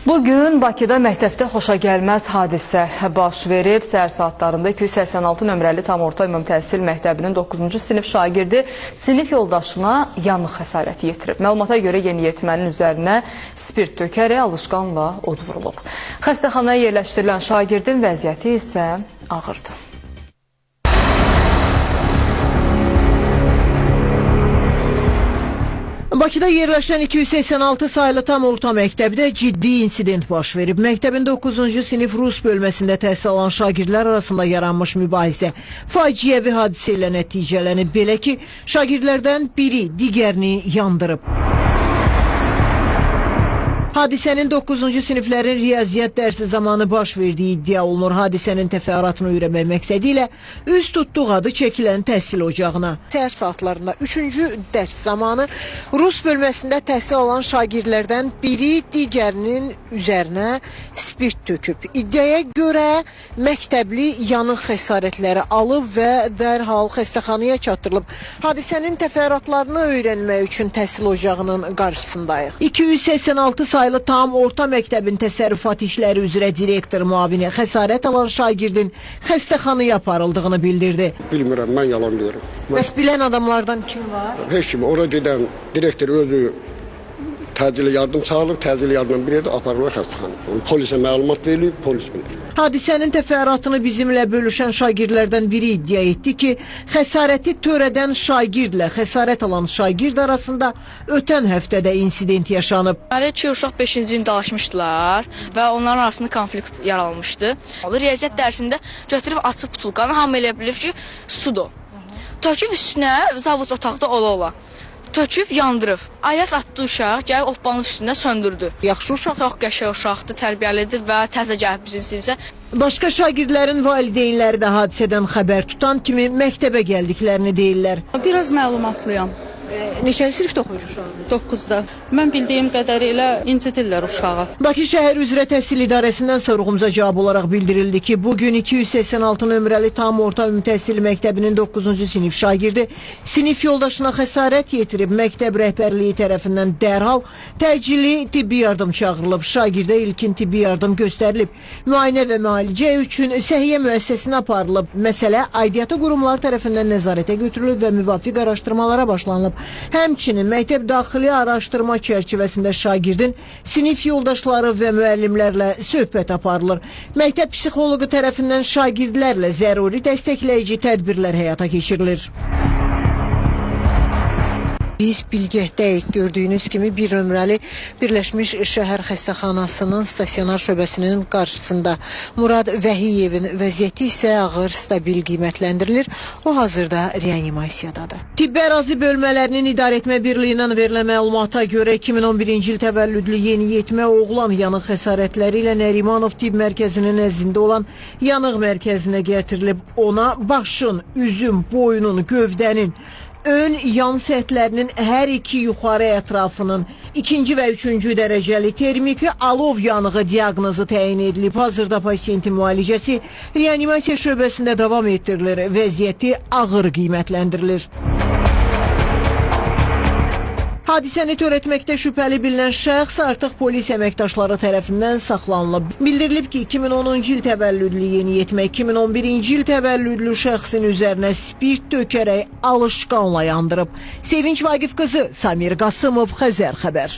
Bugün Bakıda məktəbdə xoşagəlməz hadisə baş verib. Səhər saatlarında 286 nömrəli tam orta ümumi təhsil məktəbinin 9-cu sinif şagirdi sinif yoldaşına yanıq xəsarəti yetirib. Məlumata görə yeniyetmənin üzərinə spirt tökərək alışqanla od vurulub. Xəstəxanaya yerləşdirilən şagirdin vəziyyəti isə ağırdı. Bakıda yerləşən 286 sayılı tam orta məktəbdə ciddi insident baş verib. Məktəbin 9-cu sinif Rus bölməsində təhsil alan şagirdlər arasında yaranmış mübahisə faciəvi hadisə ilə nəticələnib. Belə ki, şagirdlərdən biri digərini yandırıb. Hadisənin 9-cu siniflərin riyaziyyat dərsi zamanı baş verdiyi iddia olunur. Hadisənin təfərrüatını öyrənmək məqsədi ilə üz tutduğu adı çəkilən təhsil ocağına. Səhər saatlarında 3-cü dərs zamanı Rus bölməsində təhsil alan şagirdlərdən biri digərinin üzərinə spirt töküb. İddiaya görə məktəbli yanıq xəsarətləri alıb və dərhal xəstəxanaya çatdırılıb. Hadisənin təfərrüatlarını öyrənmək üçün təhsil ocağının qarşısındayıq. 286 sayılı tam orta məktəbin təsərrüfat işləri üzrə direktor müavini xəsarət alan şagirdin xəstəxanaya aparıldığını bildirdi. Bilmirəm, mən yalan deyirəm. Bəs bilən adamlardan kim var? Heç kim, ora gedən direktor özü təcili yardım çağırıb, təcili yardım bir yerdə aparırlar xəstəxanaya. Polisə məlumat verilib, polis bilir. Hadisənin təfərrüatını bizimlə bölüşən şagirdlərdən biri iddia etdi ki, xəsarəti törədən şagirdlə xəsarət alan şagird arasında ötən həftədə insident yaşanıb. Deməli, iki uşaq 5-ci ildə dalaşmışdılar və onların arasında konflikt yaranmışdı. Riyaziyyat dərsində götürüb açıb butulkanı, hamı elə bilir ki, sudur. Töküb üstünə zavod otaqda ola-ola. Töküb yandırıb. Ayaq atdı uşaq, gəlib otbanın üstündə söndürdü. Yaxşı uşaq. Çox qəşəng uşaqdır, tərbiyəlidir və təzə gəlib bizim sinifə. Başqa şagirdlərin valideynləri də hadisədən xəbər tutan kimi məktəbə gəldiklərini deyirlər. Biraz məlumatlıyam. Neçənci sinifdə oxuyur uşağınız? 9-da. Mən bildiyim qədərilə incidirlər uşağı. Bakı şəhər üzrə təhsil idarəsindən sorğumuza cavab olaraq bildirildi ki, bugün 286 nömrəli tam orta ümumi təhsil məktəbinin 9-cu sinif şagirdi sinif yoldaşına xəsarət yetirib. Məktəb rəhbərliyi tərəfindən dərhal təcili tibbi yardım çağırılıb. Şagirdə ilkin tibbi yardım göstərilib. Müayinə və müalicə üçün səhiyyə müəssisəsinə aparılıb. Məsələ aidiyyatı qurumlar tərəfindən nəzarətə götürülüb və müvafiq araşdırmalara başlanılıb. Həmçinin məktəb daxili araşdırma çərçivəsində şagirdin sinif yoldaşları və müəllimlərlə söhbət aparılır. Məktəb psixoloqu tərəfindən şagirdlərlə zəruri dəstəkləyici tədbirlər həyata keçirilir. Biz Bilgəhdəyik. Gördüyünüz kimi bir nömrəli Birləşmiş Şəhər Xəstəxanasının stasionar şöbəsinin qarşısında. Murad Vəhiyevin vəziyyəti isə ağır, stabil qiymətləndirilir. O hazırda reanimasiyadadır. Tibbi ərazi bölmələrinin idarəetmə birliyindən verilən məlumata görə 2011-ci il təvəllüdlü yeniyetmə oğlan yanıq xəsarətləri ilə Nərimanov tibb mərkəzinin nəzdində olan yanıq mərkəzinə gətirilib. Ona başın, üzün, boynun, gövdənin, ön yan səthlərinin hər iki yuxarı ətrafının 2-ci və 3-cü dərəcəli termiki alov yanığı diaqnozu təyin edilib. Hazırda pasiyentin müalicəsi reanimasiya şöbəsində davam etdirilir. Vəziyyəti ağır qiymətləndirilir. Hadisəni törətməkdə şübhəli bilinən şəxs artıq polis əməkdaşları tərəfindən saxlanılıb. Bildirilib ki, 2010-cu il təvəllüdlü yeniyetmə 2011-ci il təvəllüdlü şəxsin üzərinə spirt tökərək alışqanla yandırıb. Sevinç Vaqif qızı, Samir Qasımov, Xəzər xəbər.